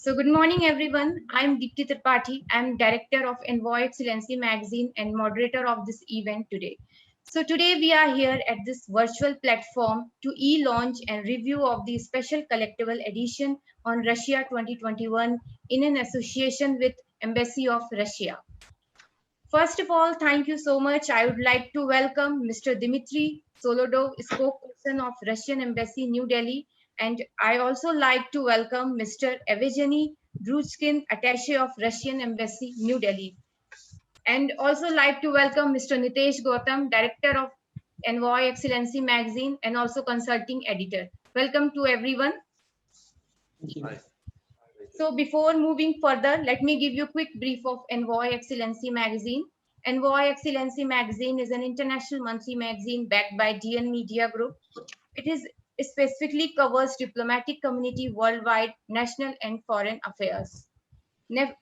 So good morning, everyone. I'm Deepti Tripathi. I'm director of Envoy Excellency magazine and moderator of this event today. So today we are here at this virtual platform to e-launch and review of the special collectible edition on Russia 2021 in an association with Embassy of Russia. First of all, thank you so much. I would like to welcome Mr. Dmitry Solodov, spokesperson of Russian Embassy, New Delhi. And I also like to welcome Mr. Evgeny Druchkin, attaché of Russian Embassy, New Delhi. And also like to welcome Mr. Nitesh Gautam, director of Envoy Excellency magazine and also consulting editor. Welcome to everyone. Thank you. So before moving further, let me give you a quick brief of Envoy Excellency magazine. Envoy Excellency magazine is an international monthly magazine backed by DN Media Group. It specifically covers diplomatic community worldwide, national and foreign affairs.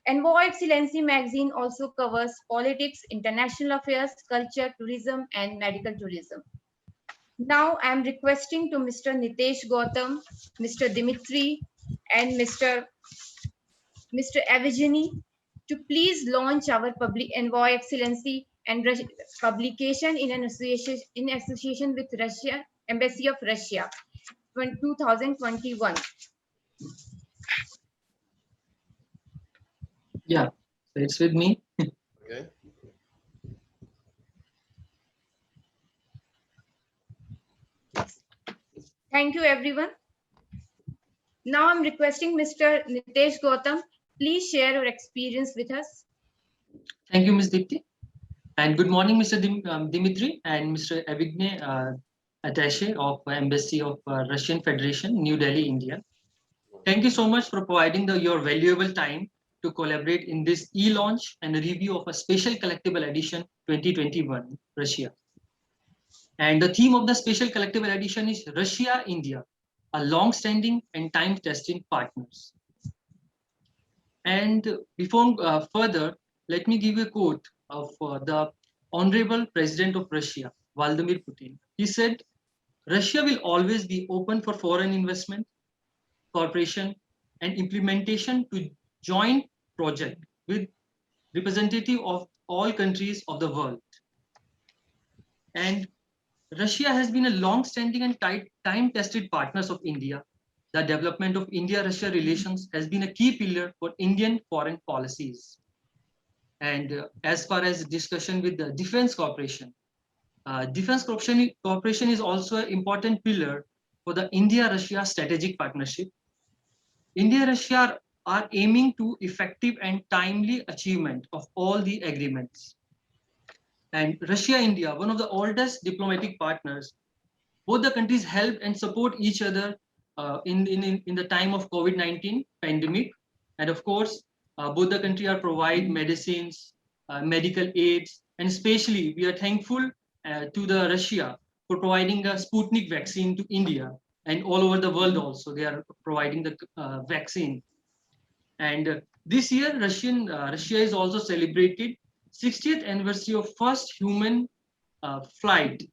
Envoy Excellency magazine also covers politics, international affairs, culture, tourism, and medical tourism. Now I am requesting to Mr. Nitesh Gautam, Mr. Dimitri, and Mr. Evgeny to please launch our public Envoy Excellency and publication in association with Russia Embassy of Russia 2021. Yeah, so it's with me. Okay. Thank you, everyone. Now I'm requesting Mr. Nitesh Gautam, please share your experience with us. Thank you, Ms. Deepti. And good morning, Mr. Dimitri and Mr. Evgeny, attaché of Embassy of Russian Federation, New Delhi, India. Thank you so much for providing your valuable time to collaborate in this e-launch and review of a special collectible edition 2021 Russia. And the theme of the special collectible edition is Russia-India, a long-standing and time-tested partners. And before further, let me give you a quote of the Honorable President of Russia, Vladimir Putin. He said, Russia will always be open for foreign investment, cooperation, and implementation to joint project with representative of all countries of the world. And Russia has been a long-standing and time-tested partners of India. The development of India-Russia relations has been a key pillar for Indian foreign policies. And as far as discussion with the defense cooperation is also an important pillar for the India-Russia strategic partnership. India-Russia are aiming to effective and timely achievement of all the agreements. And Russia-India, one of the oldest diplomatic partners, both the countries help and support each other in the time of COVID-19 pandemic. And of course, both the countries are provide medicines, medical aids, and especially we are thankful to the Russia for providing a Sputnik vaccine to India and all over the world also. They are providing the vaccine. And this year, Russia is also celebrated 60th anniversary of first human flight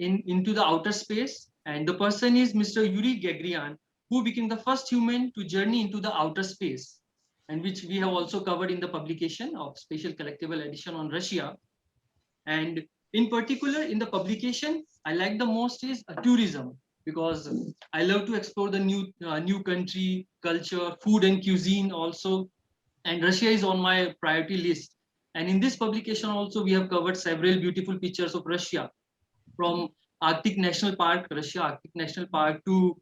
into the outer space. And the person is Mr. Yuri Gagarin, who became the first human to journey into the outer space, and which we have also covered in the publication of special collectible edition on Russia. And in particular, in the publication, I like the most is tourism, because I love to explore the new country, culture, food and cuisine also. And Russia is on my priority list. And in this publication also, we have covered several beautiful pictures of Russia, from Arctic National Park, Russia Arctic National Park, to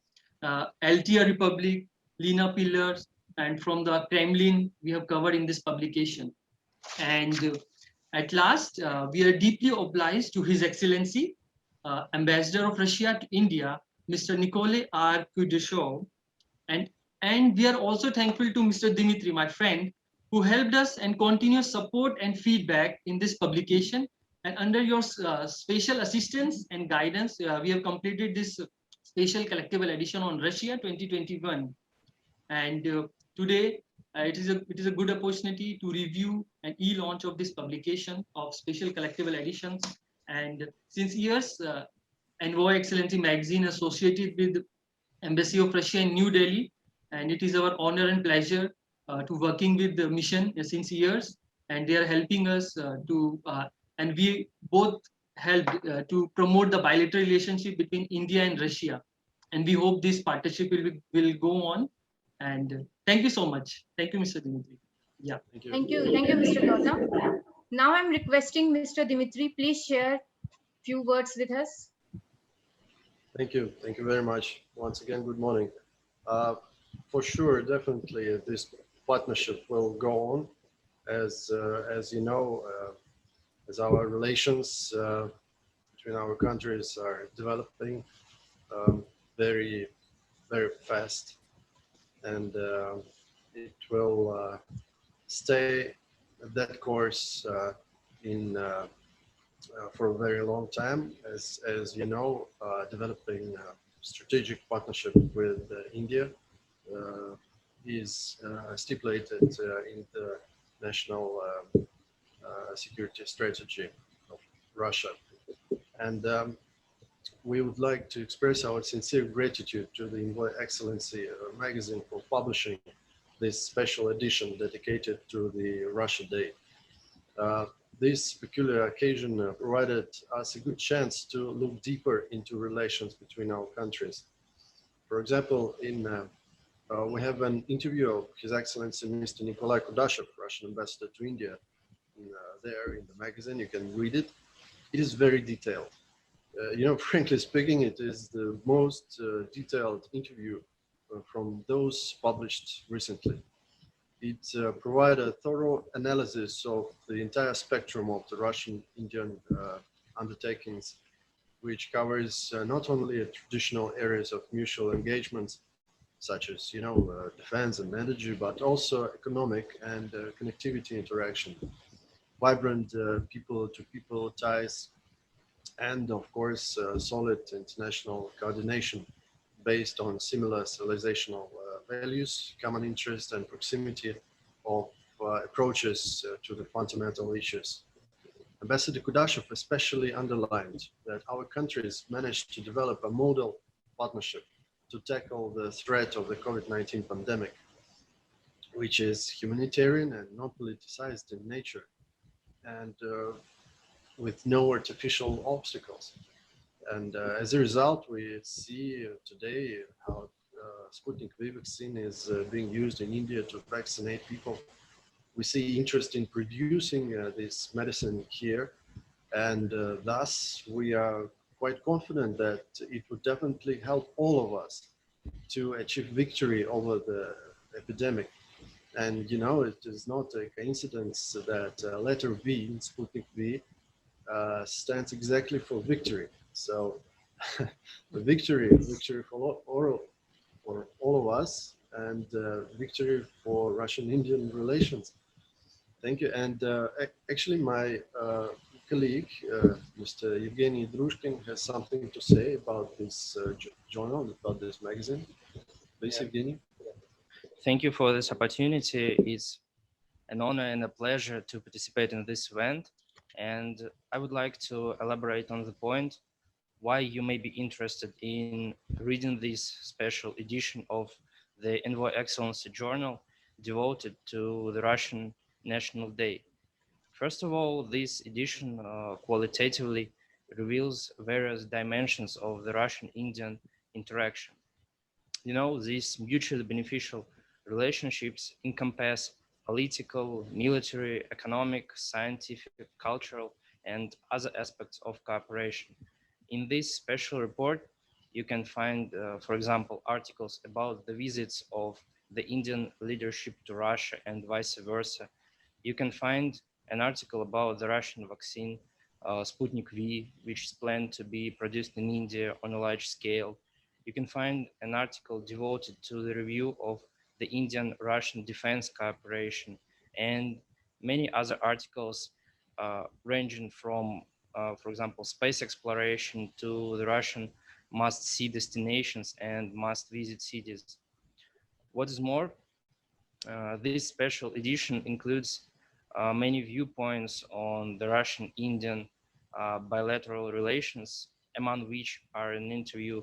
Altia Republic, Lena Pillars, and from the Kremlin, we have covered in this publication. And at last, we are deeply obliged to His Excellency, Ambassador of Russia to India, Mr. Nikolai R.Kudashev. And we are also thankful to Mr. Dimitri, my friend, who helped us and continuous support and feedback in this publication. And under your special assistance and guidance, we have completed this special collectible edition on Russia 2021. And today, it is a good opportunity to review an e-launch of this publication of special collectible editions. And since years, Envoy Excellency magazine associated with Embassy of Russia in New Delhi, and it is our honor and pleasure to working with the mission since years, and they are helping us and we both helped to promote the bilateral relationship between India and Russia. And we hope this partnership will go on. And thank you so much. Thank you, Mr. Dimitri. Yeah. Thank you, Mr. Gautam. Now I'm requesting Mr. Dimitri, please share few words with us. Thank you very much. Once again, good morning. For sure, definitely, this partnership will go on, as you know, as our relations between our countries are developing very, very fast, and it will stay at that course in for a very long time. As you know, developing strategic partnership with India is stipulated in the national security strategy of Russia. And we would like to express our sincere gratitude to the Envoy Excellency magazine for publishing this special edition dedicated to the Russia Day. This peculiar occasion provided us a good chance to look deeper into relations between our countries. For example, we have an interview of His Excellency Mr. R.Kudashev, Russian ambassador to India, there in the magazine. You can read it. It is very detailed. Frankly speaking, it is the most detailed interview from those published recently. It provides a thorough analysis of the entire spectrum of the Russian-Indian undertakings, which covers not only traditional areas of mutual engagements, such as defense and energy, but also economic and connectivity interaction, vibrant people-to-people ties, and of course solid international coordination based on similar civilizational values, common interest, and proximity of approaches to the fundamental issues. Ambassador Kudashev especially underlined that our countries managed to develop a model partnership to tackle the threat of the COVID-19 pandemic, which is humanitarian and non-politicized in nature, and with no artificial obstacles. And as a result, we see today how Sputnik V vaccine is being used in India to vaccinate people. We see interest in producing this medicine here, and thus we are quite confident that it would definitely help all of us to achieve victory over the epidemic. And it is not a coincidence that letter V in Sputnik V stands exactly for victory. So the victory for all of us, and victory for Russian-Indian relations. Thank you. And actually, my colleague, Mr. Evgeny Drushkin, has something to say about this journal, about this magazine. Please, Evgeny. Thank you for this opportunity. It's an honor and a pleasure to participate in this event. And I would like to elaborate on the point why you may be interested in reading this special edition of the Envoy Excellency Journal devoted to the Russian National Day. First of all, this edition qualitatively reveals various dimensions of the Russian-Indian interaction. These mutually beneficial relationships encompass political, military, economic, scientific, cultural, and other aspects of cooperation. In this special report, you can find, for example, articles about the visits of the Indian leadership to Russia and vice versa. You can find an article about the Russian vaccine, Sputnik V, which is planned to be produced in India on a large scale. You can find an article devoted to the review of the Indian-Russian defense cooperation, and many other articles ranging from, for example, space exploration to the Russian must-see destinations and must-visit cities. What is more, this special edition includes many viewpoints on the Russian-Indian bilateral relations, among which are an interview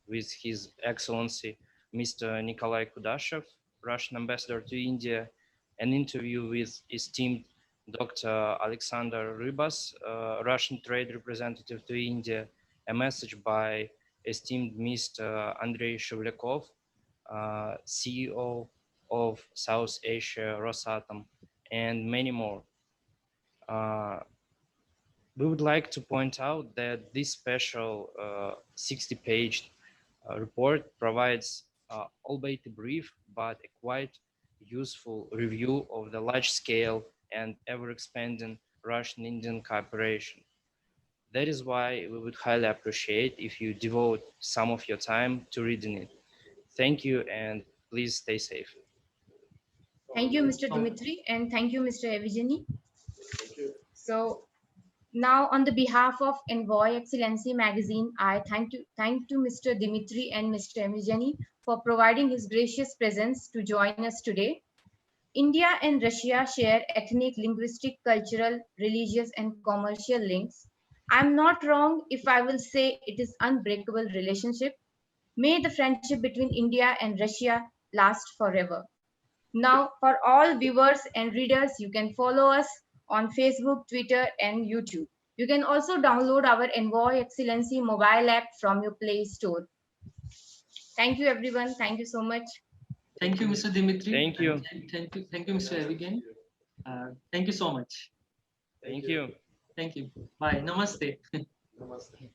with His Excellency Mr. Nikolai Kudashev, Russian ambassador to India, an interview with esteemed Dr. Alexander Rybas, Russian trade representative to India, a message by esteemed Mr. Andrei Shevlyakov, CEO of South Asia Rosatom, and many more. We would like to point out that this special 60-page report provides, albeit a brief, but a quite useful review of the large-scale and ever-expanding Russian-Indian cooperation. That is why we would highly appreciate if you devote some of your time to reading it. Thank you, and please stay safe. Thank you, Mr. Dimitri, and thank you, Mr. Evgeny. Thank you. So now, on the behalf of Envoy Excellency magazine, I thank to Mr. Dimitri and Mr. Evgeny for providing his gracious presence to join us today. India and Russia share ethnic, linguistic, cultural, religious, and commercial links. I'm not wrong if I will say it is unbreakable relationship. May the friendship between India and Russia last forever. Now, for all viewers and readers, you can follow us on Facebook, Twitter, and YouTube. You can also download our Envoy Excellency mobile app from your Play Store. Thank you, everyone. Thank you so much. Thank you, Mr. Dimitri. Thank you. Thank you, Mr. Evgen. Thank you so much. Thank you. Thank you. Bye. Namaste. Namaste.